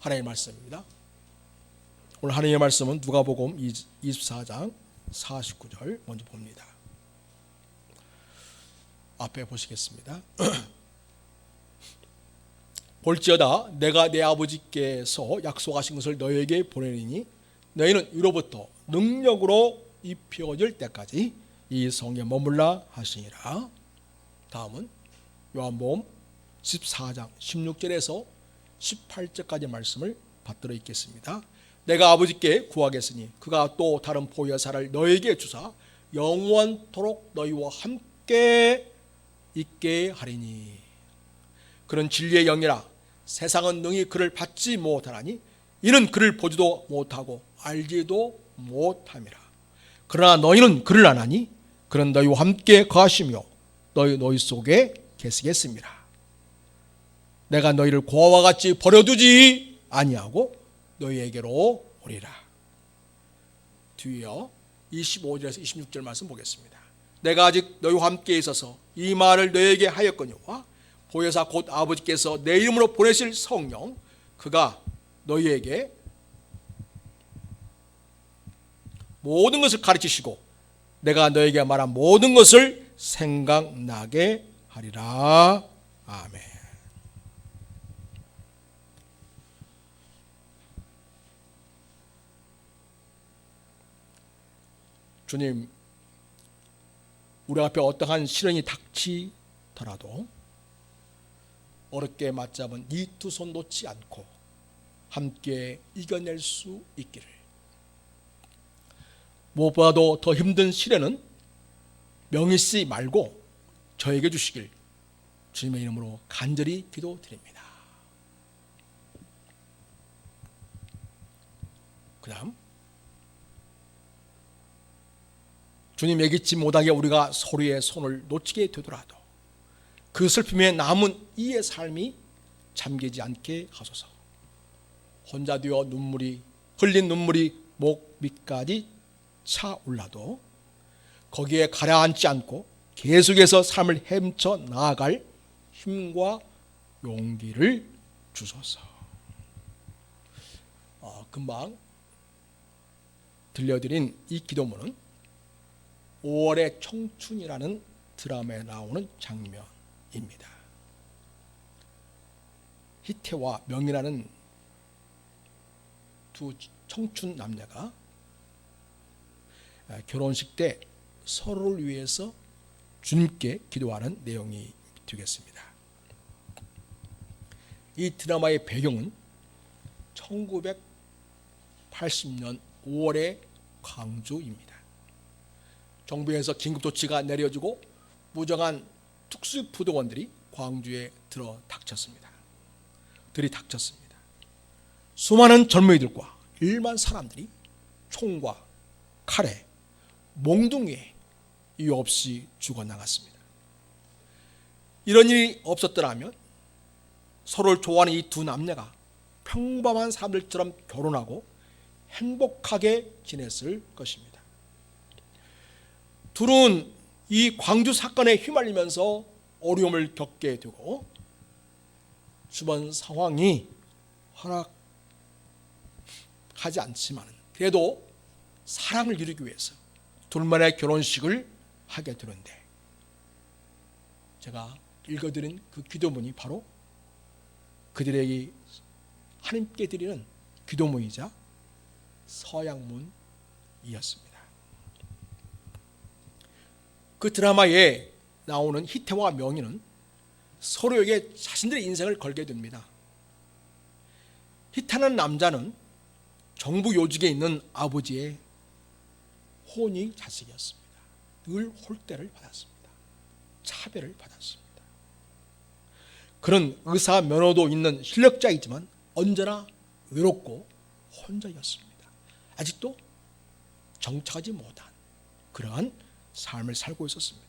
하나님의 말씀입니다. 오늘 하나님의 말씀은 누가복음 24장 49절 먼저 봅니다. 앞에 보시겠습니다. 볼지어다 내가 내 아버지께서 약속하신 것을 너희에게 보내리니 너희는 위로부터 능력으로 입혀질 때까지 이 성에 머물라 하시니라. 다음은 요한복음 14장 16절에서 18절까지 말씀을 받들어 있겠습니다. 내가 아버지께 구하겠으니 그가 또 다른 보혜사를 너희에게 주사 영원토록 너희와 함께 있게 하리니 그는 진리의 영이라 세상은 능히 그를 받지 못하나니 이는 그를 보지도 못하고 알지도 못함이라. 그러나 너희는 그를 아나니 그는 너희와 함께 거하시며 너희 속에 계시겠습니다. 내가 너희를 고아와 같이 버려두지 아니하고 너희에게로 오리라. 뒤이어 25절에서 26절 말씀 보겠습니다. 내가 아직 너희와 함께 있어서 이 말을 너희에게 하였거니와 보혜사 곧 아버지께서 내 이름으로 보내실 성령 그가 너희에게 모든 것을 가르치시고 내가 너희에게 말한 모든 것을 생각나게 하리라. 아멘. 주님, 우리 앞에 어떠한 시련이 닥치더라도 어렵게 맞잡은 이 두 손 놓지 않고 함께 이겨낼 수 있기를. 무엇보다도 더 힘든 시련은 명의씨 말고 저에게 주시길 주님의 이름으로 간절히 기도드립니다. 그 다음 주님 얘기치 못하게 우리가 서로의 손을 놓치게 되더라도 그 슬픔에 남은 이의 삶이 잠기지 않게 하소서. 혼자 되어 흘린 눈물이 목 밑까지 차올라도 거기에 가라앉지 않고 계속해서 삶을 헤쳐 나아갈 힘과 용기를 주소서. 금방 들려드린 이 기도문은 5월의 청춘이라는 드라마에 나오는 장면입니다. 희태와 명이라는 두 청춘 남녀가 결혼식 때 서로를 위해서 주님께 기도하는 내용이 되겠습니다. 이 드라마의 배경은 1980년 5월의 광주입니다. 정부에서 긴급조치가 내려지고 무정한 특수부대원들이 광주에 들이닥쳤습니다. 수많은 젊은이들과 일반 사람들이 총과 칼에 몽둥이에 이유 없이 죽어나갔습니다. 이런 일이 없었더라면 서로를 좋아하는 이 두 남녀가 평범한 사람들처럼 결혼하고 행복하게 지냈을 것입니다. 둘은 이 광주 사건에 휘말리면서 어려움을 겪게 되고 주변 상황이 허락하지 않지만 그래도 사랑을 이루기 위해서 둘만의 결혼식을 하게 되는데 제가 읽어드린 그 기도문이 바로 그들에게 하나님께 드리는 기도문이자 서양문이었습니다. 그 드라마에 나오는 희태와 명희는 서로에게 자신들의 인생을 걸게 됩니다. 희태라는 남자는 정부 요직에 있는 아버지의 혼이 자식이었습니다. 늘 홀대를 받았습니다. 차별을 받았습니다. 그는 의사 면허도 있는 실력자이지만 언제나 외롭고 혼자였습니다. 아직도 정착하지 못한 그러한 삶을 살고 있었습니다.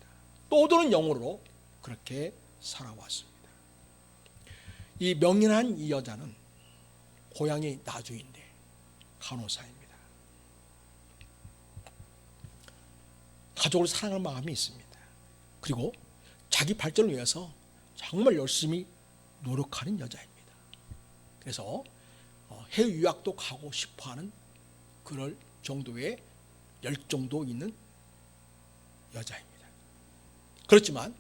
떠도는 영으로 그렇게 살아왔습니다. 이 명인한 이 여자는 고향이 나주인데 간호사입니다. 가족을 사랑하는 마음이 있습니다. 그리고 자기 발전을 위해서 정말 열심히 노력하는 여자입니다. 그래서 해외 유학도 가고 싶어하는 그럴 정도의 열정도 있는 여자입니다. 그렇지만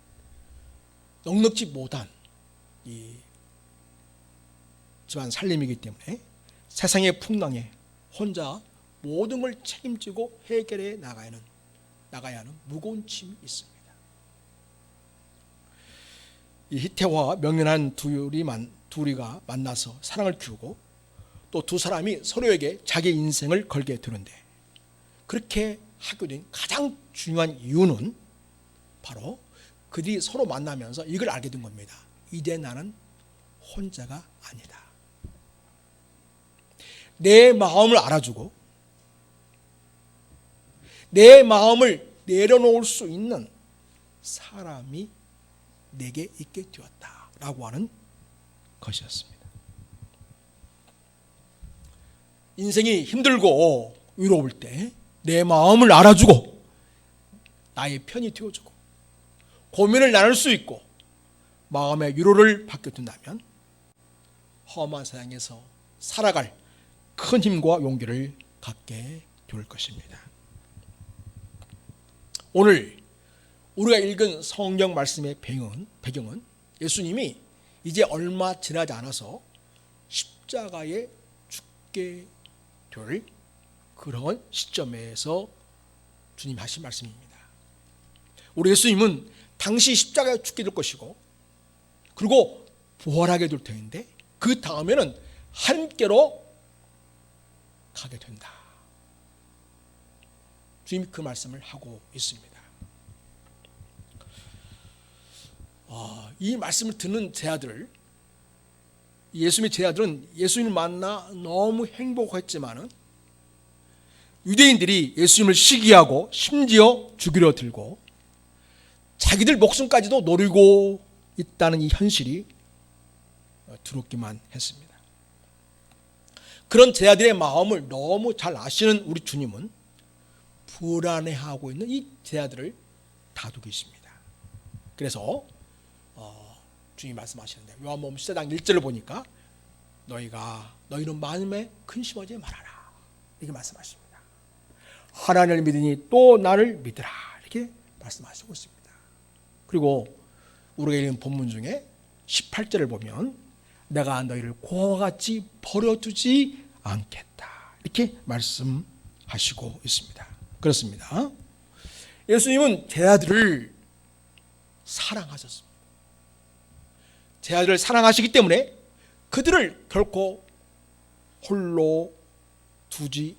넉넉지 못한 이 집안 살림이기 때문에 세상의 풍랑에 혼자 모든 걸 책임지고 해결해 나가야 하는 무거운 짐이 있습니다. 이 희태와 명륜한 둘이가 만나서 사랑을 키우고 또 두 사람이 서로에게 자기 인생을 걸게 되는데, 그렇게 하게 된 가장 중요한 이유는 바로 그들이 서로 만나면서 이걸 알게 된 겁니다. 이제 나는 혼자가 아니다. 내 마음을 알아주고 내 마음을 내려놓을 수 있는 사람이 내게 있게 되었다라고 하는 것이었습니다. 인생이 힘들고 위로울 때 내 마음을 알아주고 나의 편이 되어주고 고민을 나눌 수 있고 마음의 위로를 받게 된다면 험한 세상에서 살아갈 큰 힘과 용기를 갖게 될 것입니다. 오늘 우리가 읽은 성경 말씀의 배경은 예수님이 이제 얼마 지나지 않아서 십자가에 죽게 될 그런 시점에서 주님 하신 말씀입니다. 우리 예수님은 당시 십자가에 죽게 될 것이고 그리고 부활하게 될 터인데 그 다음에는 하나님께로 가게 된다. 주님이 그 말씀을 하고 있습니다. 이 말씀을 듣는 제자들, 예수님의 제자들은 예수님을 만나 너무 행복했지만은 유대인들이 예수님을 시기하고 심지어 죽이려 들고 자기들 목숨까지도 노리고 있다는 이 현실이 두렵기만 했습니다. 그런 제자들의 마음을 너무 잘 아시는 우리 주님은 불안해하고 있는 이 제자들을 다독이십니다. 그래서 주님이 말씀하시는데 요한복음 14장 1절을 보니까 너희는 마음에 근심하지 말아라 이렇게 말씀하십니다. 하나님을 믿으니 또 나를 믿으라 이렇게 말씀하시고 있습니다. 그리고 우리가 읽은 본문 중에 18절을 보면 내가 너희를 고아와 같이 버려두지 않겠다 이렇게 말씀하시고 있습니다. 그렇습니다. 예수님은 제자들을 사랑하셨습니다. 제자들을 사랑하시기 때문에 그들을 결코 홀로 두지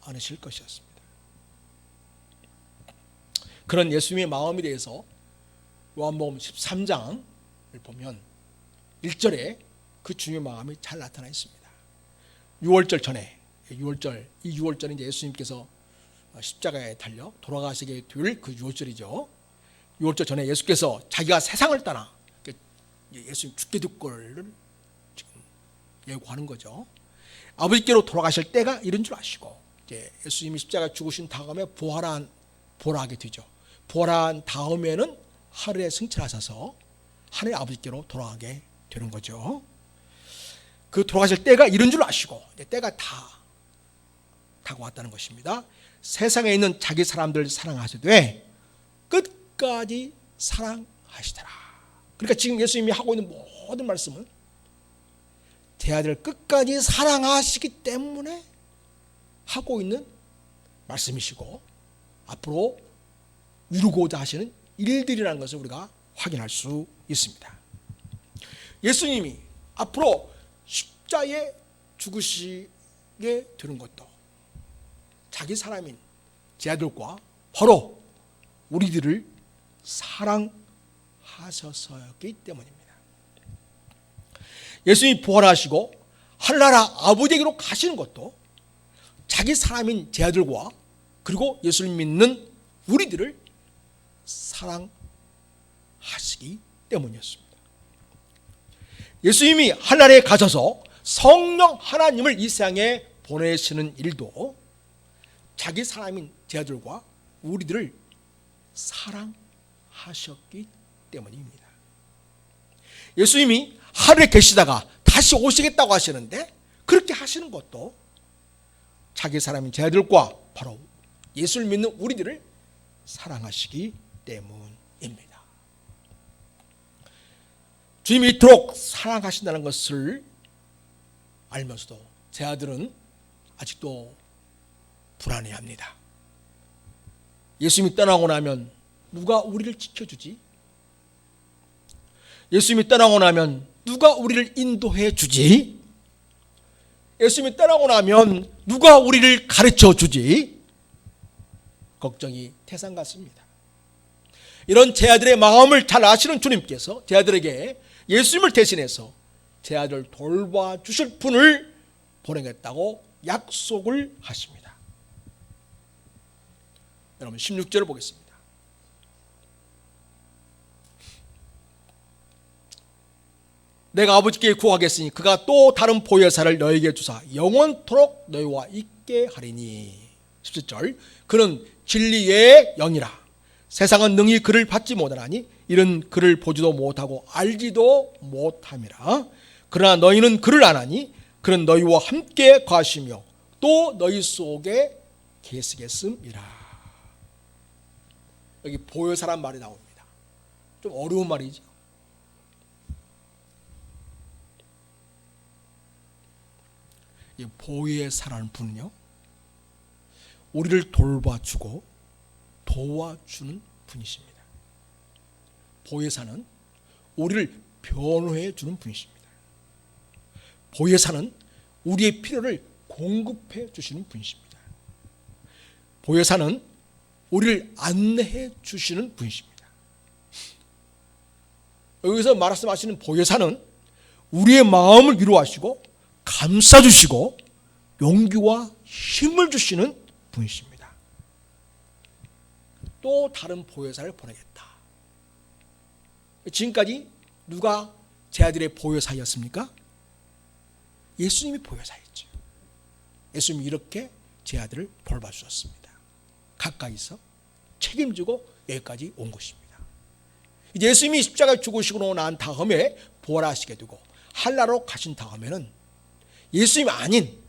않으실 것이었습니다. 그런 예수님의 마음에 대해서 요한복음 13장을 보면 1절에 그 주님의 마음이 잘 나타나 있습니다. 6월절 전에 이 6월절은 이제 예수님께서 십자가에 달려 돌아가시게 될 그 6월절이죠. 6월절 전에 예수께서 자기가 세상을 떠나 예수님 죽게 될 걸 지금 예고하는 거죠. 아버지께로 돌아가실 때가 이런 줄 아시고 이제 예수님이 십자가 죽으신 다음에 부활하게 되죠. 부활한 다음에는 하늘에 승천하셔서 하늘 아버지께로 돌아가게 되는 거죠. 그 돌아가실 때가 이런 줄 아시고 이제 때가 다 다가왔다는 것입니다. 세상에 있는 자기 사람들 사랑하시되 끝까지 사랑하시더라. 그러니까 지금 예수님이 하고 있는 모든 말씀은 제자들 끝까지 사랑하시기 때문에 하고 있는 말씀이시고 앞으로 이루고자 하시는 일들이라는 것을 우리가 확인할 수 있습니다. 예수님이 앞으로 십자가에 죽으시게 되는 것도 자기 사람인 제자들과 바로 우리들을 사랑하셔서였기 때문입니다. 예수님이 부활하시고 하늘나라 아버지에게로 가시는 것도 자기 사람인 제자들과 그리고 예수를 믿는 우리들을 사랑하시기 때문이었습니다. 예수님이 하늘나라에 가셔서 성령 하나님을 이 세상에 보내시는 일도 자기 사람인 제자들과 우리들을 사랑하셨기 때문입니다. 예수님이 하늘에 계시다가 다시 오시겠다고 하시는데 그렇게 하시는 것도 자기 사람인 제자들과 바로 예수를 믿는 우리들을 사랑하시기 때문입니다. 주님이 이토록 사랑하신다는 것을 알면서도 제자들은 아직도 불안해합니다. 예수님이 떠나고 나면 누가 우리를 지켜주지? 예수님이 떠나고 나면 누가 우리를 인도해 주지? 예수님이 떠나고 나면 누가 우리를 가르쳐 주지? 걱정이 태산 같습니다. 이런 제자들의 마음을 잘 아시는 주님께서 제자들에게 예수님을 대신해서 제자들을 돌봐주실 분을 보내겠다고 약속을 하십니다. 여러분 16절을 보겠습니다. 내가 아버지께 구하겠으니 그가 또 다른 보혜사를 너에게 주사 영원토록 너희와 있게 하리니. 17절 그는 진리의 영이라. 세상은 능히 그를 받지 못하나니 이는 그를 보지도 못하고 알지도 못함이라. 그러나 너희는 그를 아나니 그는 너희와 함께 가시며 또 너희 속에 계시겠음이라. 여기 보혜사란 말이 나옵니다. 좀 어려운 말이죠. 이 보혜사라는 분은요, 우리를 돌봐주고 도와주는 분이십니다. 보혜사는 우리를 변호해 주는 분이십니다. 보혜사는 우리의 필요를 공급해 주시는 분이십니다. 보혜사는 우리를 안내해 주시는 분이십니다. 여기서 말씀하시는 보혜사는 우리의 마음을 위로하시고 감싸주시고 용기와 힘을 주시는 분이십니다. 또 다른 보혜사를 보내겠다. 지금까지 누가 제자들의 보혜사였습니까? 예수님이 보혜사였죠. 예수님이 이렇게 제자들을 돌봐주셨습니다. 가까이서 책임지고 여기까지 온 것입니다. 이제 예수님이 십자가에 죽으시고 난 다음에 부활하시게 되고 한나라로 가신 다음에는 예수님이 아닌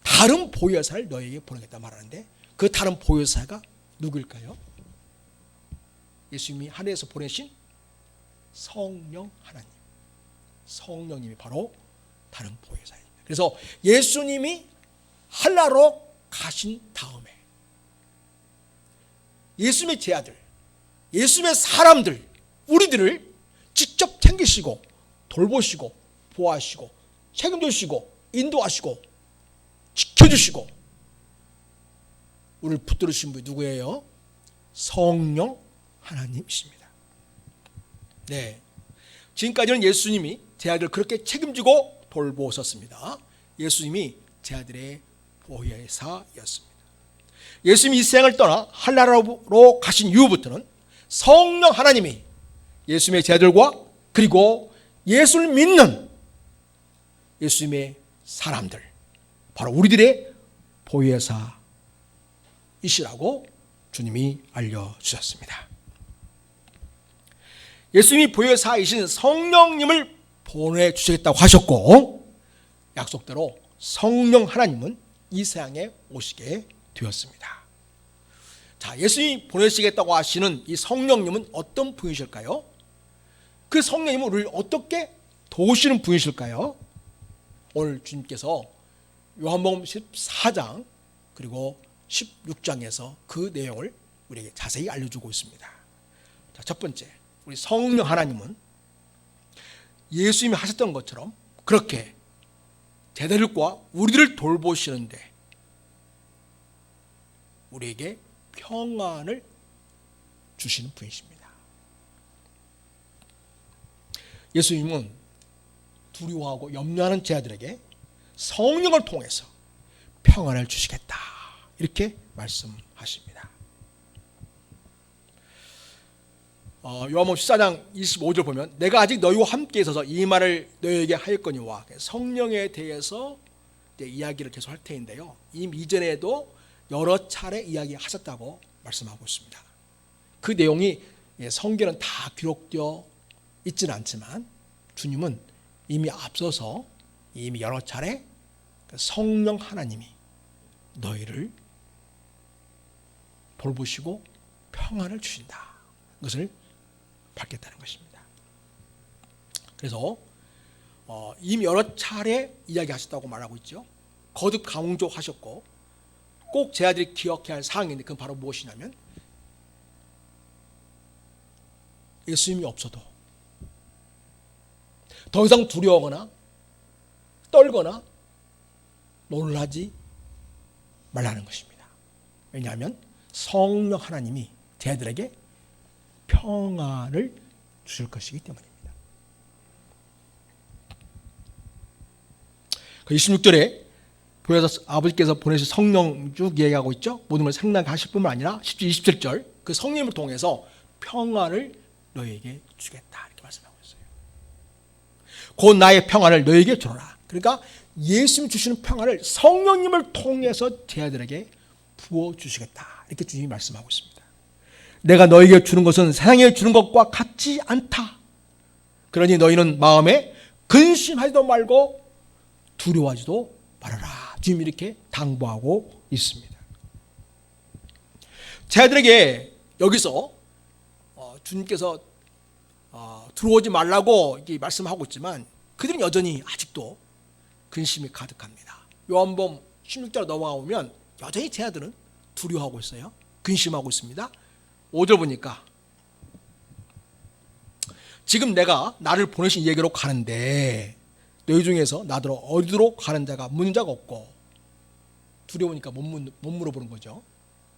다른 보혜사를 너에게 보내겠다 말하는데 그 다른 보혜사가 누구일까요? 예수님이 하늘에서 보내신 성령 하나님, 성령님이 바로 다른 보혜사입니다. 그래서 예수님이 한나라로 가신 다음에 예수님의 제자들, 예수님의 사람들, 우리들을 직접 챙기시고 돌보시고 보호하시고 책임져주시고 인도하시고 지켜주시고 우리를 붙들으신 분이 누구예요? 성령 하나님이십니다. 네, 지금까지는 예수님이 제자들을 그렇게 책임지고 돌보셨습니다. 예수님이 제자들의 보혜사였습니다. 예수님이 이 세상을 떠나 한나라로 가신 이후부터는 성령 하나님이 예수님의 제자들과 그리고 예수를 믿는 예수님의 사람들, 바로 우리들의 보혜사이시라고 주님이 알려주셨습니다. 예수님이 보혜사이신 성령님을 보내주시겠다고 하셨고 약속대로 성령 하나님은 이 세상에 오시게 되었습니다. 자, 예수님이 보내시겠다고 하시는 이 성령님은 어떤 분이실까요? 그 성령님은 우리를 어떻게 도우시는 분이실까요? 오늘 주님께서 요한복음 14장 그리고 16장에서 그 내용을 우리에게 자세히 알려주고 있습니다. 자, 첫 번째, 우리 성령 하나님은 예수님이 하셨던 것처럼 그렇게 제자들과 우리를 돌보시는데 우리에게 평안을 주시는 분이십니다. 예수님은 두려워하고 염려하는 제자들에게 성령을 통해서 평안을 주시겠다 이렇게 말씀하십니다. 요한복음 14장 25절 보면 내가 아직 너희와 함께 있어서 이 말을 너희에게 하였거니와 성령에 대해서 이제 이야기를 계속 할 텐데요. 이미 이전에도 여러 차례 이야기하셨다고 말씀하고 있습니다. 그 내용이 성경은 다 기록되어 있지는 않지만 주님은 이미 앞서서 이미 여러 차례 성령 하나님이 너희를 돌보시고 평안을 주신다. 그것을 밝혔다는 것입니다. 그래서 이미 여러 차례 이야기하셨다고 말하고 있죠. 거듭 강조하셨고 꼭 제 아들이 기억해야 할 사항인데 그건 바로 무엇이냐면 예수님이 없어도 더 이상 두려워하거나 떨거나 놀라지 말라는 것입니다. 왜냐하면 성령 하나님이 제 아들에게 평안을 주실 것이기 때문입니다. 그 26절에 보혜사 아버지께서 보내신 성령 쭉 얘기하고 있죠. 모든 걸 생각하게 하실 뿐만 아니라 10절, 27절 그 성령을 통해서 평안을 너희에게 주겠다 이렇게 말씀하고 있어요. 곧 나의 평안을 너희에게 주노라. 그러니까 예수님 주시는 평안을 성령님을 통해서 제 아들에게 부어주시겠다 이렇게 주님이 말씀하고 있습니다. 내가 너희에게 주는 것은 세상에 주는 것과 같지 않다. 그러니 너희는 마음에 근심하지도 말고 두려워하지도 말아라. 주님이 이렇게 당부하고 있습니다. 제 아들에게 여기서 주님께서 들어오지 말라고 말씀하고 있지만 그들은 여전히 아직도 근심이 가득합니다. 요한복음 16절 넘어가면 여전히 제 아들은 두려워하고 있어요. 근심하고 있습니다. 5절 보니까 지금 내가 나를 보내신 얘기로 가는데 너희 중에서 나더러 어디로 가는 자가 묻는 자가 없고 두려우니까 못 물어보는 거죠.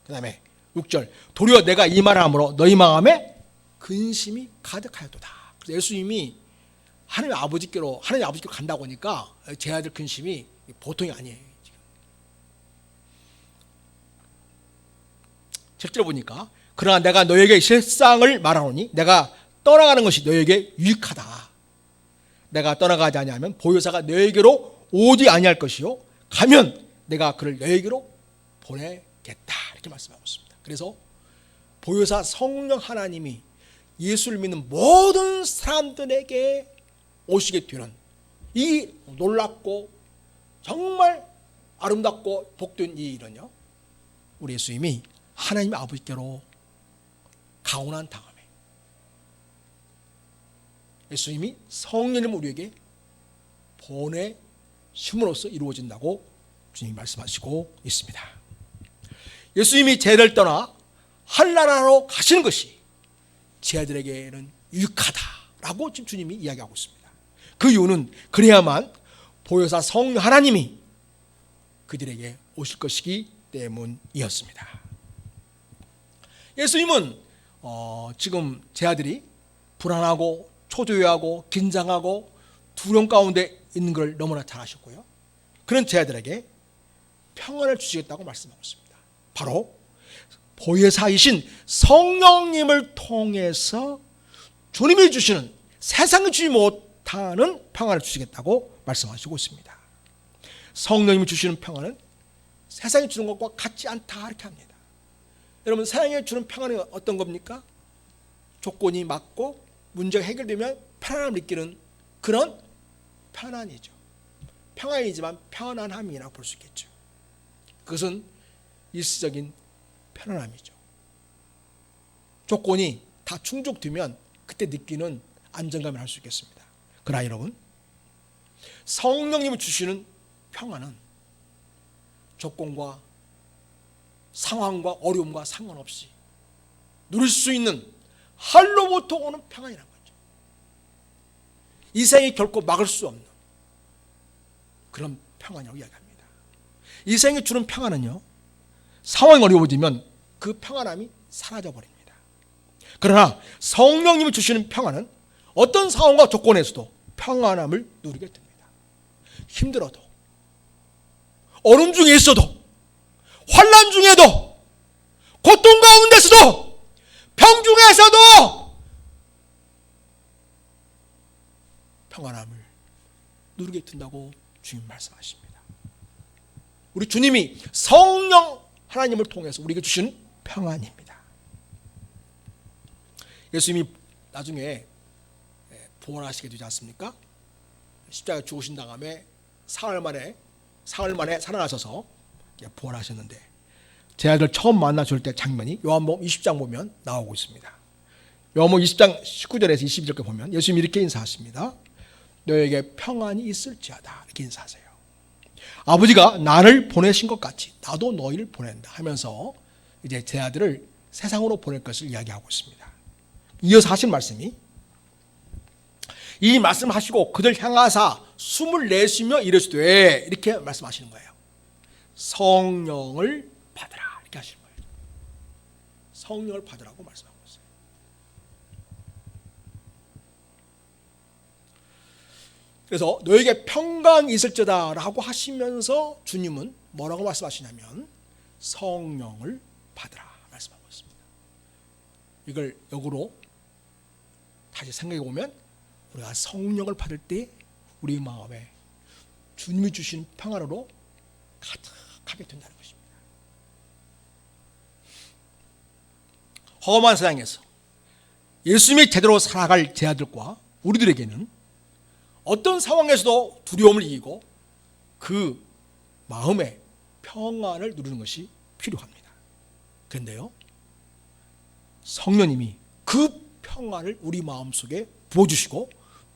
그 다음에 6절 도리어 내가 이 말을 함으로 너희 마음에 근심이 가득하였도다. 그래서 예수님이 하나님 아버지께로 간다고 하니까 제 아들 근심이 보통이 아니에요. 지금 7절 보니까 그러나 내가 너에게 실상을 말하노니 내가 떠나가는 것이 너에게 유익하다. 내가 떠나가지 아니하면 보혜사가 너에게로 오지 아니할 것이요 가면 내가 그를 너에게로 보내겠다 이렇게 말씀하고 있습니다. 그래서 보혜사 성령 하나님이 예수를 믿는 모든 사람들에게 오시게 되는 이 놀랍고 정말 아름답고 복된 이 일은요, 우리 예수님이 하나님 아버지께로 가온한 다음에 예수님이 성령을 우리에게 보내심으로써 이루어진다고 주님이 말씀하시고 있습니다. 예수님이 제를 떠나 한나라로 가시는 것이 제 아들에게는 유익하다라고 지금 주님이 이야기하고 있습니다. 그 이유는 그래야만 보혜사 성령 하나님이 그들에게 오실 것이기 때문이었습니다. 예수님은 지금 제 아들이 불안하고 초조해하고 긴장하고 두려움 가운데 있는 걸 너무나 잘 아셨고요. 그런 제 아들에게 평안을 주시겠다고 말씀하고 있습니다. 바로 보혜사이신 성령님을 통해서 주님이 주시는 세상이 주지 못하는 평안을 주시겠다고 말씀하시고 있습니다. 성령님이 주시는 평안은 세상이 주는 것과 같지 않다 이렇게 합니다. 여러분, 세상에 주는 평안은 어떤 겁니까? 조건이 맞고 문제가 해결되면 편안함을 느끼는 그런 편안이죠. 평안이지만 편안함이라고 볼 수 있겠죠. 그것은 일시적인 편안함이죠. 조건이 다 충족되면 그때 느끼는 안정감을 할 수 있겠습니다. 그러나 여러분, 성령님이 주시는 평안은 조건과 상황과 어려움과 상관없이 누릴 수 있는 하늘로부터 오는 평안이라는 거죠. 이 세상이 결코 막을 수 없는 그런 평안이라고 이야기합니다. 이 세상이 주는 평안은요, 상황이 어려워지면 그 평안함이 사라져버립니다. 그러나 성령님이 주시는 평안은 어떤 상황과 조건에서도 평안함을 누리게 됩니다. 힘들어도, 어려움 중에 있어도, 환난 중에도, 고통 가운데서도, 평중에서도 평안함을 누리게 된다고 주님 말씀하십니다. 우리 주님이 성령 하나님을 통해서 우리에게 주신 평안입니다. 예수님이 나중에 부활하시게 되지 않습니까? 십자가에 죽으신 다음에 사흘 만에 사흘 만에 살아나셔서 부활하셨는데 제자들 처음 만나실 때 장면이 요한복음 20장 보면 나오고 있습니다. 요한복음 20장 19절에서 22절까지 보면 예수님이 이렇게 인사하십니다. 너에게 평안이 있을지어다 이렇게 인사하세요. 아버지가 나를 보내신 것 같이 나도 너희를 보낸다 하면서 이제 제자들을 세상으로 보낼 것을 이야기하고 있습니다. 이어서 하신 말씀이 이 말씀하시고 그들 향하사 숨을 내쉬며 이르시되 이렇게 말씀하시는 거예요. 성령을 받으라 이렇게 하시는 거예요. 성령을 받으라고 말씀하고 있어요. 그래서 너에게 평강이 있을지어다 라고 하시면서 주님은 뭐라고 말씀하시냐면 성령을 받으라 말씀하고 있습니다. 이걸 역으로 다시 생각해 보면 우리가 성령을 받을 때 우리 마음에 주님이 주신 평안으로 가득하게 된다는 것입니다. 험한 세상에서 예수님이 제대로 살아갈 제자들과 우리들에게는 어떤 상황에서도 두려움을 이기고 그 마음의 평안을 누리는 것이 필요합니다. 그런데요, 성령님이 그 평안을 우리 마음속에 부어주시고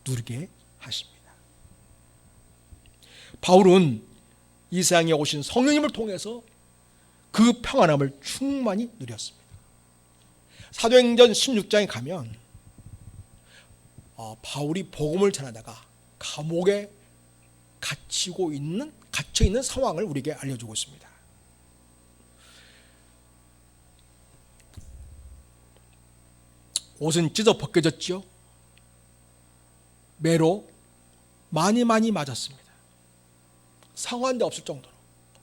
누리게 하십니다. 바울은 이 세상에 오신 성령님을 통해서 그 평안함을 충만히 누렸습니다. 사도행전 16장에 가면 바울이 복음을 전하다가 감옥에 갇혀 있는 상황을 우리에게 알려주고 있습니다. 옷은 찢어 벗겨졌지요. 매로 많이 맞았습니다. 상한 데 없을 정도로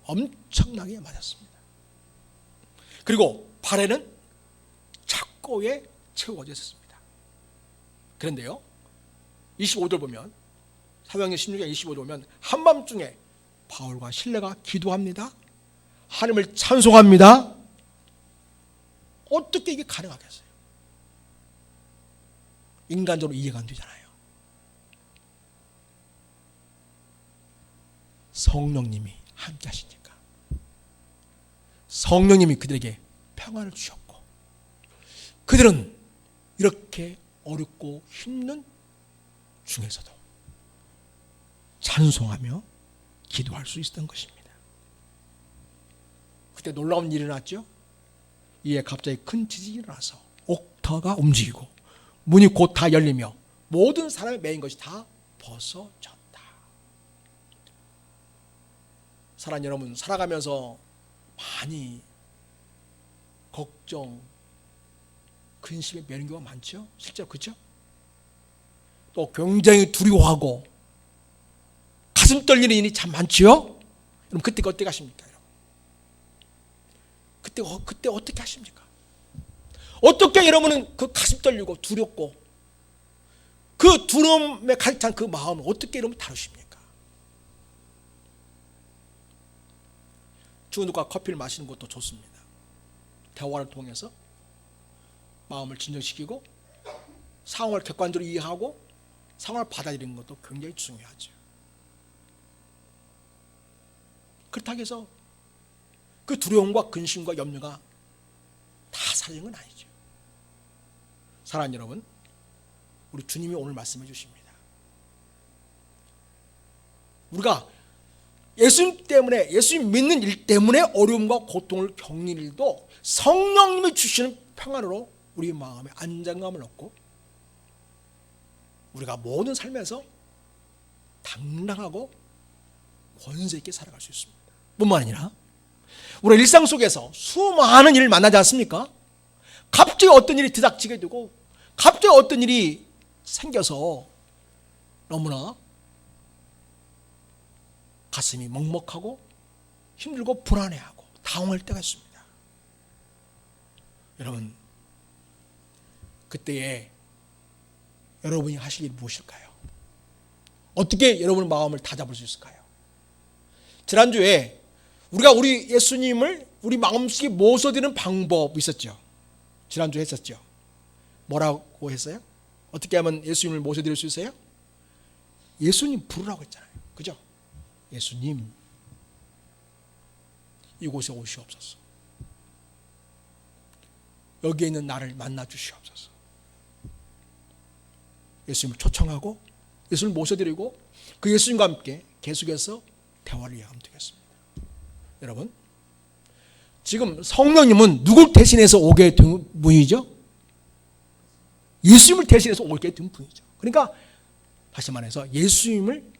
엄청나게 맞았습니다. 그리고 발에는 착고에 채워져 있었습니다. 그런데요, 25절 보면 사도행전 16장 25절 보면 한밤중에 바울과 실레가 기도합니다. 하나님을 찬송합니다. 어떻게 이게 가능하겠어요? 인간적으로 이해가 안 되잖아요. 성령님이 함께 하시니까. 성령님이 그들에게 평안을 주셨고 그들은 이렇게 어렵고 힘든 중에서도 찬송하며 기도할 수 있었던 것입니다. 그때 놀라운 일이 일어났죠. 이에 갑자기 큰 지진이 일어나서 옥터가 움직이고 문이 곧 다 열리며 모든 사람의 매인 것이 다 벗어졌다. 사랑 여러분, 살아가면서 많이 걱정, 근심에 매는 경우가 많죠. 실제로 그렇죠? 또 굉장히 두려워하고 가슴 떨리는 일이 참 많지요. 여러분 그때 어떻게 하십니까? 여러분? 그때 어떻게 하십니까? 어떻게 여러분은 그 가슴 떨리고 두렵고 그 두려움에 가득 찬 그 마음을 어떻게 여러분 다루십니까? 죽은 누가 커피를 마시는 것도 좋습니다. 대화를 통해서 마음을 진정시키고 상황을 객관적으로 이해하고 상황을 받아들이는 것도 굉장히 중요하죠. 그렇다고 해서 그 두려움과 근심과 염려가 다 사라진 건 아니죠. 사랑하는 여러분, 우리 주님이 오늘 말씀해 주십니다. 우리가 예수님 때문에, 예수님 믿는 일 때문에 어려움과 고통을 겪는 일도 성령님이 주시는 평안으로 우리 마음에 안정감을 얻고 우리가 모든 삶에서 당당하고 권세 있게 살아갈 수 있습니다. 뿐만 아니라 우리 일상 속에서 수많은 일을 만나지 않습니까? 갑자기 어떤 일이 들닥치게 되고 갑자기 어떤 일이 생겨서 너무나 가슴이 먹먹하고 힘들고 불안해하고 당황할 때가 있습니다. 여러분, 그때에 여러분이 하실 일이 무엇일까요? 어떻게 여러분의 마음을 다잡을 수 있을까요? 지난주에 우리가 우리 예수님을 우리 마음속에 모셔드리는 방법이 있었죠. 지난주에 했었죠. 뭐라고 했어요? 어떻게 하면 예수님을 모셔드릴 수 있어요? 예수님 부르라고 했잖아요. 그죠? 예수님, 이곳에 오시옵소서. 여기에 있는 나를 만나 주시옵소서. 예수님을 초청하고 예수님을 모셔드리고 그 예수님과 함께 계속해서 대화를 이어가면 되겠습니다. 여러분, 지금 성령님은 누굴 대신해서 오게 된 분이죠? 예수님을 대신해서 오게 된 분이죠. 그러니까 다시 말해서 예수님을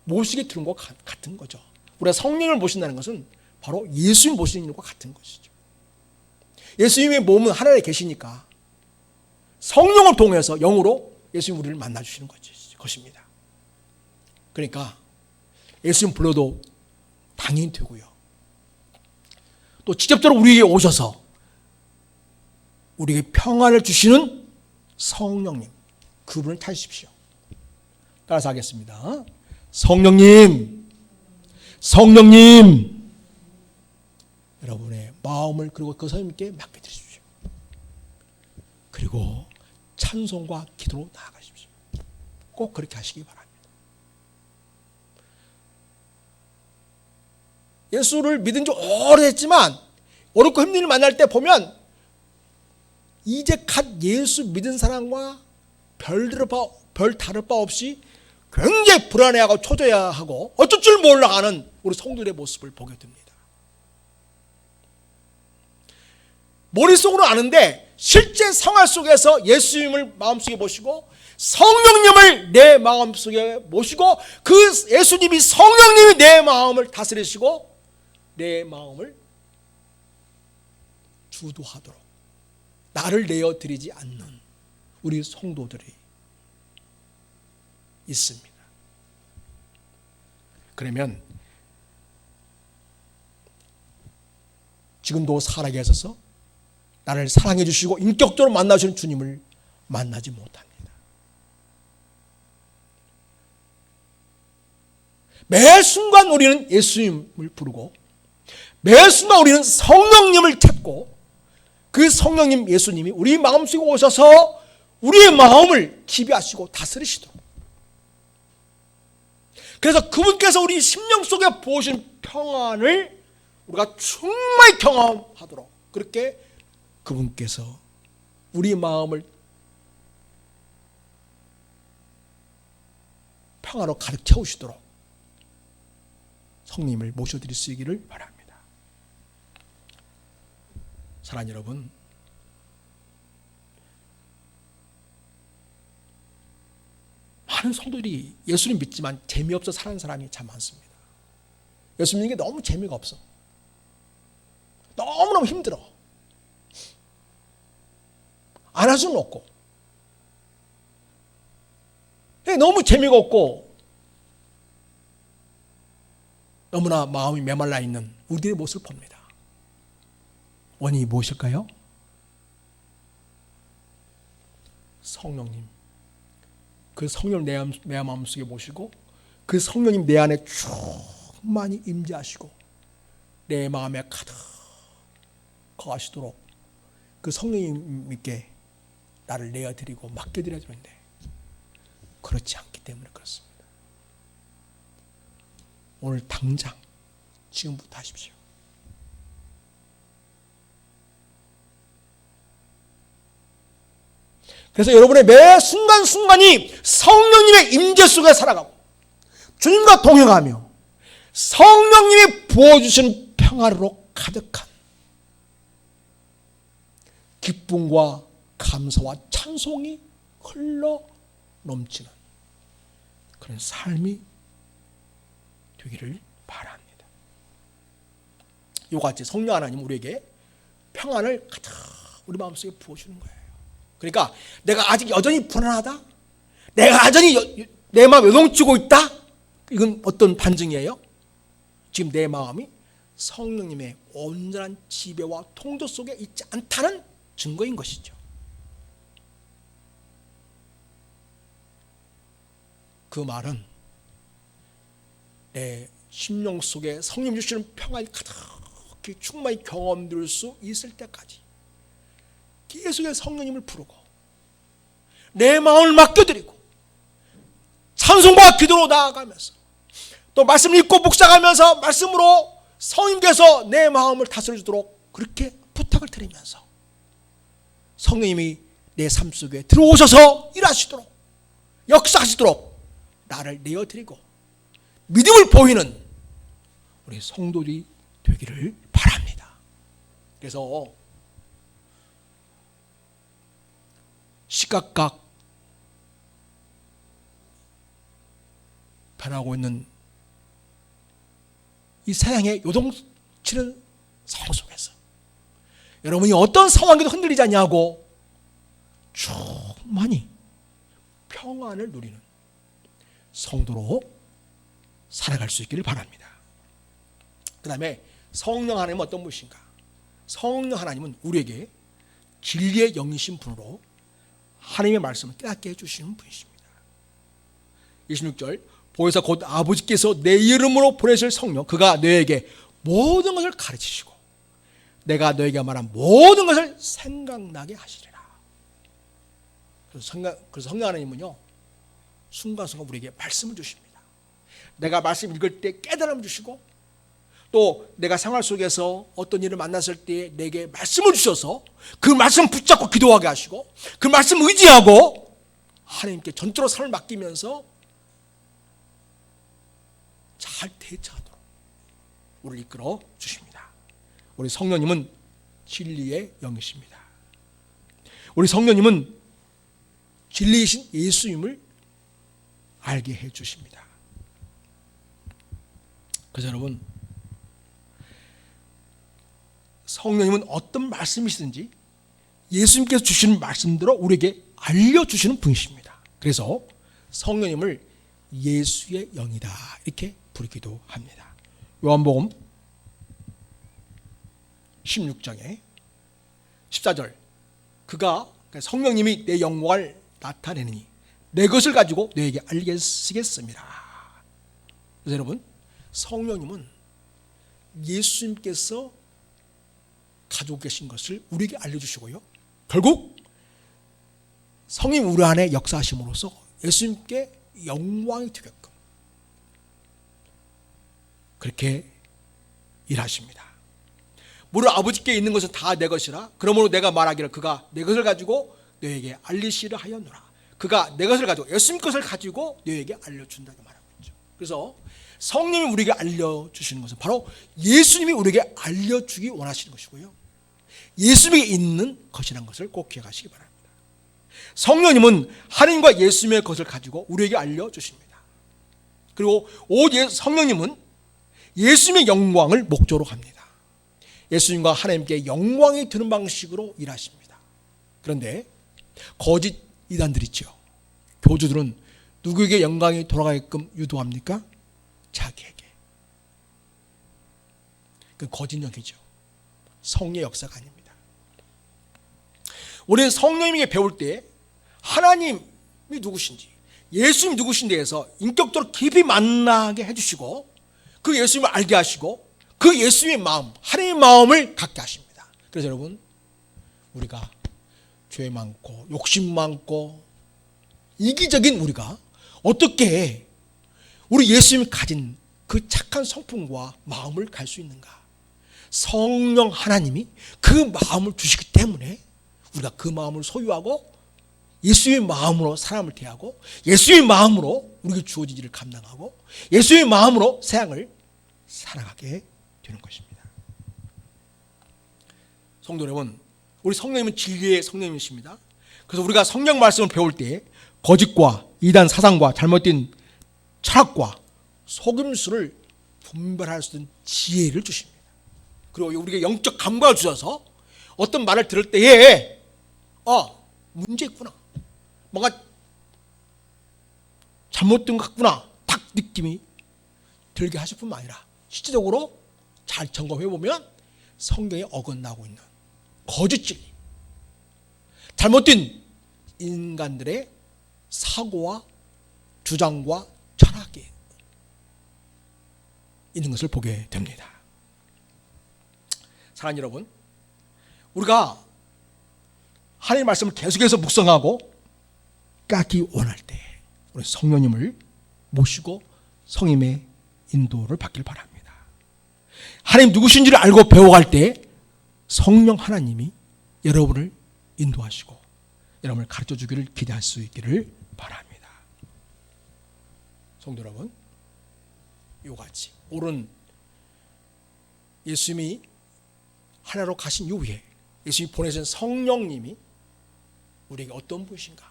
모시게 되는 것과 같은 거죠. 우리가 성령을 모신다는 것은 바로 예수님 모시는 일과 같은 것이죠. 예수님의 몸은 하늘에 계시니까 성령을 통해서 영으로 예수님 우리를 만나주시는 것입니다. 그러니까 예수님 불러도 당연히 되고요. 또 직접적으로 우리에게 오셔서 우리에게 평안을 주시는 성령님, 그분을 찾으십시오. 따라서 하겠습니다. 성령님, 성령님, 여러분의 마음을 그리고 그 성령님께 맡겨드리십시오. 그리고 찬송과 기도로 나아가십시오. 꼭 그렇게 하시기 바랍니다. 예수를 믿은 지 오래됐지만 어렵고 힘든 일을 만날 때 보면 이제 갓 예수 믿은 사람과 별 다를 바 없이 굉장히 불안해하고 초조해하고 어쩔 줄 몰라 하는 우리 성도들의 모습을 보게 됩니다. 머릿속으로 아는데 실제 생활 속에서 예수님을 마음속에 모시고 성령님을 내 마음속에 모시고 그 예수님이 성령님이 내 마음을 다스리시고 내 마음을 주도하도록 나를 내어드리지 않는 우리 성도들이 있습니다. 그러면 지금도 살아계셔서 나를 사랑해 주시고 인격적으로 만나주시는 주님을 만나지 못합니다. 매 순간 우리는 예수님을 부르고 매 순간 우리는 성령님을 찾고 그 성령님 예수님이 우리 마음속에 오셔서 우리의 마음을 지배하시고 다스리시도록, 그래서 그분께서 우리 심령 속에 부으신 평안을 우리가 충만히 경험하도록 그렇게 그분께서 우리 마음을 평화로 가득 채우시도록 성령님을 모셔드릴 수 있기를 바랍니다. 사랑하는 여러분, 많은 성도들이 예수님 믿지만 재미없어 사는 사람이 참 많습니다. 예수 믿는 게 너무 재미가 없어. 너무너무 힘들어. 안 할 수는 없고. 너무 재미가 없고 너무나 마음이 메말라 있는 우리들의 모습을 봅니다. 원인이 무엇일까요? 성령님. 그 성령을 내 마음속에 모시고 그 성령님 내 안에 충만히 임재하시고 내 마음에 가득 거하시도록 그 성령님께 나를 내어드리고 맡겨드려야 되는데 그렇지 않기 때문에 그렇습니다. 오늘 당장 지금부터 하십시오. 그래서 여러분의 매 순간순간이 성령님의 임재 속에 살아가고 주님과 동행하며 성령님이 부어주시는 평화로 가득한 기쁨과 감사와 찬송이 흘러 넘치는 그런 삶이 되기를 바랍니다. 이와 같이 성령 하나님 우리에게 평안을 가득 우리 마음속에 부어주는 거예요. 그러니까 내가 아직 여전히 불안하다, 내가 여전히 내 마음 요동치고 있다, 이건 어떤 반증이에요? 지금 내 마음이 성령님의 온전한 지배와 통도 속에 있지 않다는 증거인 것이죠. 그 말은 내 심령 속에 성령 주시는 평안이 가득히 충만히 경험될 수 있을 때까지 계속해서 성령님을 부르고 내 마음을 맡겨드리고 찬송과 기도로 나아가면서 또 말씀을 읽고 묵상하면서 말씀으로 성령께서 내 마음을 다스려 주도록 그렇게 부탁을 드리면서 성령님이 내 삶 속에 들어오셔서 일하시도록 역사하시도록 나를 내어드리고 믿음을 보이는 우리 성도들이 되기를 바랍니다. 그래서 시각각 변하고 있는 이 세상의 요동치는 상황 속에서 여러분이 어떤 상황에도 흔들리지 않냐고 충만히 평안을 누리는 성도로 살아갈 수 있기를 바랍니다. 그 다음에 성령 하나님은 어떤 분이신가? 성령 하나님은 우리에게 진리의 영이신 분으로 하나님의 말씀을 깨닫게 해주시는 분이십니다. 26절 보혜사 곧 아버지께서 내 이름으로 보내실 성령 그가 너에게 모든 것을 가르치시고 내가 너에게 말한 모든 것을 생각나게 하시리라. 그래서 성령 하나님은요 순간순간 우리에게 말씀을 주십니다. 내가 말씀 읽을 때 깨달음을 주시고 또 내가 생활 속에서 어떤 일을 만났을 때 내게 말씀을 주셔서 그 말씀 붙잡고 기도하게 하시고 그 말씀 의지하고 하나님께 전적으로 삶을 맡기면서 잘 대처하도록 우리를 이끌어 주십니다. 우리 성령님은 진리의 영이십니다. 우리 성령님은 진리이신 예수님을 알게 해 주십니다. 그래서 여러분 성령님은 어떤 말씀이시든지 예수님께서 주시는 말씀대로 우리에게 알려주시는 분이십니다. 그래서 성령님을 예수의 영이다 이렇게 부르기도 합니다. 요한복음 16장에 14절 그가 성령님이 내 영광을 나타내느니 내 것을 가지고 너에게 알리겠습니다. 그래서 여러분 성령님은 예수님께서 가지고 계신 것을 우리에게 알려주시고요 결국 성령 우리 안에 역사하심으로써 예수님께 영광이 되게끔 그렇게 일하십니다. 무릇 아버지께 있는 것은 다 내 것이라 그러므로 내가 말하기를 그가 내 것을 가지고 너에게 알리시려 하였노라. 그가 내 것을 가지고 예수님 것을 가지고 너에게 알려준다고 말하고 있죠. 그래서 성령이 우리에게 알려주시는 것은 바로 예수님이 우리에게 알려주기 원하시는 것이고요 예수님이 있는 것이라는 것을 꼭 기억하시기 바랍니다. 성령님은 하나님과 예수님의 것을 가지고 우리에게 알려주십니다. 그리고 성령님은 예수님의 영광을 목적으로 합니다. 예수님과 하나님께 영광이 드는 방식으로 일하십니다. 그런데 거짓 이단들 있죠. 교주들은 누구에게 영광이 돌아가게끔 유도합니까? 자기에게. 그 거짓 영이죠. 성령의 역사가 아닙니다. 우리는 성령님에게 배울 때 하나님이 누구신지 예수님이 누구신지 해서 인격적으로 깊이 만나게 해주시고 그 예수님을 알게 하시고 그 예수님의 마음 하나님의 마음을 갖게 하십니다. 그래서 여러분 우리가 죄 많고 욕심 많고 이기적인 우리가 어떻게 우리 예수님이 가진 그 착한 성품과 마음을 갈 수 있는가? 성령 하나님이 그 마음을 주시기 때문에 우리가 그 마음을 소유하고 예수의 마음으로 사람을 대하고 예수의 마음으로 우리에게 주어진 일을 감당하고 예수의 마음으로 세상을 살아가게 되는 것입니다. 성도 여러분, 우리 성령님은 진리의 성령님이십니다. 그래서 우리가 성령 말씀을 배울 때 거짓과 이단 사상과 잘못된 철학과 속임수를 분별할 수 있는 지혜를 주십니다. 그리고 우리에게 영적 감각을 주셔서 어떤 말을 들을 때에 문제 있구나, 뭔가 잘못된 것 같구나 딱 느낌이 들게 하실 뿐만 아니라 실질적으로 잘 점검해 보면 성경에 어긋나고 있는 거짓 진리, 잘못된 인간들의 사고와 주장과 철학이 있는 것을 보게 됩니다. 사랑하는 여러분, 우리가 하나님의 말씀을 계속해서 묵상하고 깨닫기 원할 때 우리 성령님을 모시고 성령의 인도를 받길 바랍니다. 하나님 누구신지를 알고 배워갈 때 성령 하나님이 여러분을 인도하시고 여러분을 가르쳐 주기를 기대할 수 있기를 바랍니다. 성도 여러분, 이와 같이 옳은 예수님이 하나로 가신 이후에 예수님이 보내신 성령님이 우리에게 어떤 분이신가를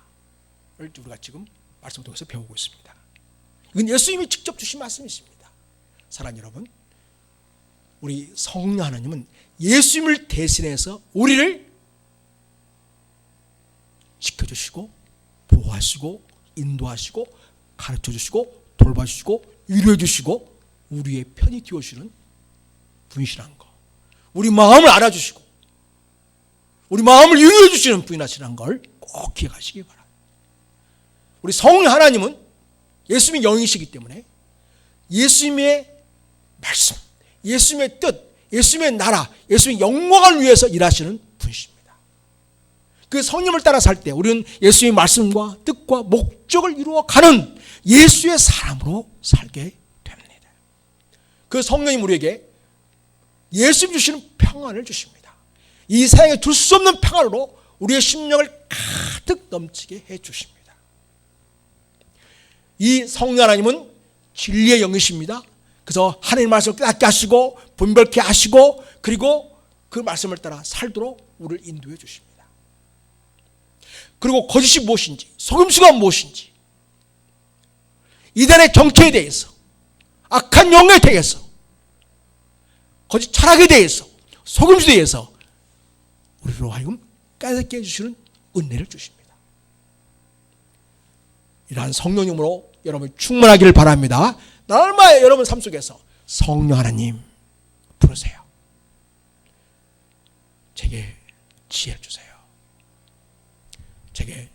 우리가 지금 말씀 통해서 배우고 있습니다. 이건 예수님이 직접 주신 말씀이십니다. 사랑하는 여러분, 우리 성령 하나님은 예수님을 대신해서 우리를 지켜주시고 보호하시고 인도하시고 가르쳐주시고 돌봐주시고 위로해주시고 우리의 편이 되어주시는 분이시라는 거, 우리 마음을 알아주시고 우리 마음을 위로해 주시는 분이시라는 걸 꼭 기억하시기 바랍니다. 우리 성령 하나님은 예수님의 영이시기 때문에 예수님의 말씀, 예수님의 뜻, 예수님의 나라, 예수님의 영광을 위해서 일하시는 분이십니다. 그 성령을 따라 살 때 우리는 예수님의 말씀과 뜻과 목적을 이루어가는 예수의 사람으로 살게 됩니다. 그 성령님 우리에게 예수님 주시는 평안을 주십니다. 이 세상에 둘 수 없는 평안으로 우리의 심령을 가득 넘치게 해주십니다. 이 성령 하나님은 진리의 영이십니다. 그래서 하나님의 말씀을 깨닫게 하시고 분별케 하시고 그리고 그 말씀을 따라 살도록 우리를 인도해 주십니다. 그리고 거짓이 무엇인지, 속임수가 무엇인지, 이단의 정체에 대해서, 악한 영에 대해서, 거짓 철학에 대해서, 속임수에 대해서 우리로 하여금 깨닫게 해주시는 은혜를 주십니다. 이러한 성령님으로 여러분이 충만하기를 바랍니다. 날마다 여러분 삶 속에서 성령 하나님 부르세요. 제게 지혜를 주세요. 제게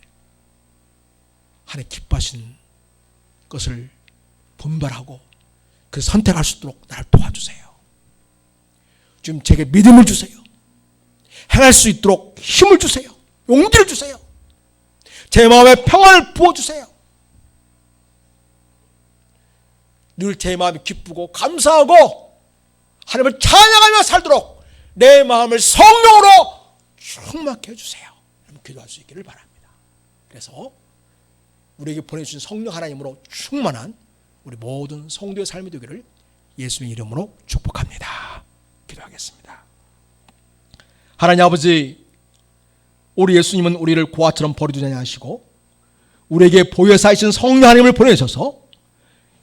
하나님 기뻐하신 것을 분별하고 그 선택할 수 있도록 나를 도와주세요. 지금 제게 믿음을 주세요. 행할 수 있도록 힘을 주세요. 용기를 주세요. 제 마음에 평안을 부어주세요. 늘 제 마음이 기쁘고 감사하고 하나님을 찬양하며 살도록 내 마음을 성령으로 충만케 해주세요. 기도할 수 있기를 바랍니다. 그래서 우리에게 보내주신 성령 하나님으로 충만한 우리 모든 성도의 삶이 되기를 예수의 이름으로 축복합니다. 기도하겠습니다. 하나님 아버지, 우리 예수님은 우리를 고아처럼 버리지 아니하시고 우리에게 보혜사이신 성령 하나님을 보내셔서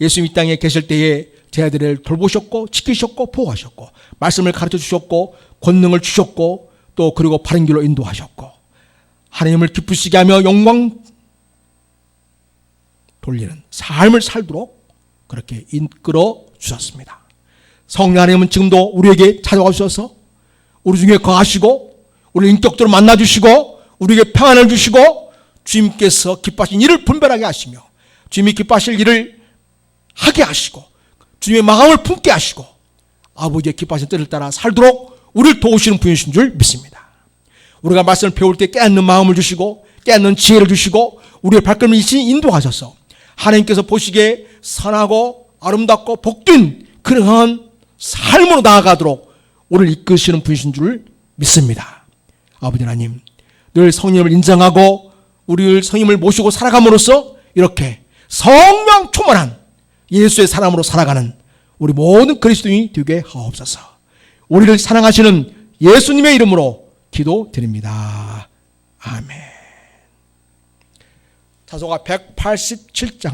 예수님 이 땅에 계실 때에 제자들을 돌보셨고 지키셨고 보호하셨고 말씀을 가르쳐 주셨고 권능을 주셨고 또 그리고 바른 길로 인도하셨고 하나님을 기쁘시게 하며 영광 돌리는 삶을 살도록 그렇게 이끌어 주셨습니다. 성령 하나님은 지금도 우리에게 찾아와 주셔서 우리 중에 거하시고 우리 인격적으로 만나주시고 우리에게 평안을 주시고 주님께서 기뻐하신 일을 분별하게 하시며 주님이 기뻐하실 일을 하게 하시고 주님의 마음을 품게 하시고 아버지의 기뻐하신 뜻을 따라 살도록 우리를 도우시는 분이신 줄 믿습니다. 우리가 말씀을 배울 때 깨닫는 마음을 주시고 깨닫는 지혜를 주시고 우리의 발걸음을 인도하셔서 하나님께서 보시기에 선하고 아름답고 복된 그러한 삶으로 나아가도록 우리를 이끄시는 분이신 줄 믿습니다. 아버지 하나님, 늘 성령을 인정하고 우리를 성령을 모시고 살아감으로써 이렇게 성령 충만한 예수의 사람으로 살아가는 우리 모든 그리스도인이 되게 하옵소서. 우리를 사랑하시는 예수님의 이름으로 기도드립니다. 아멘. 찬송가 187장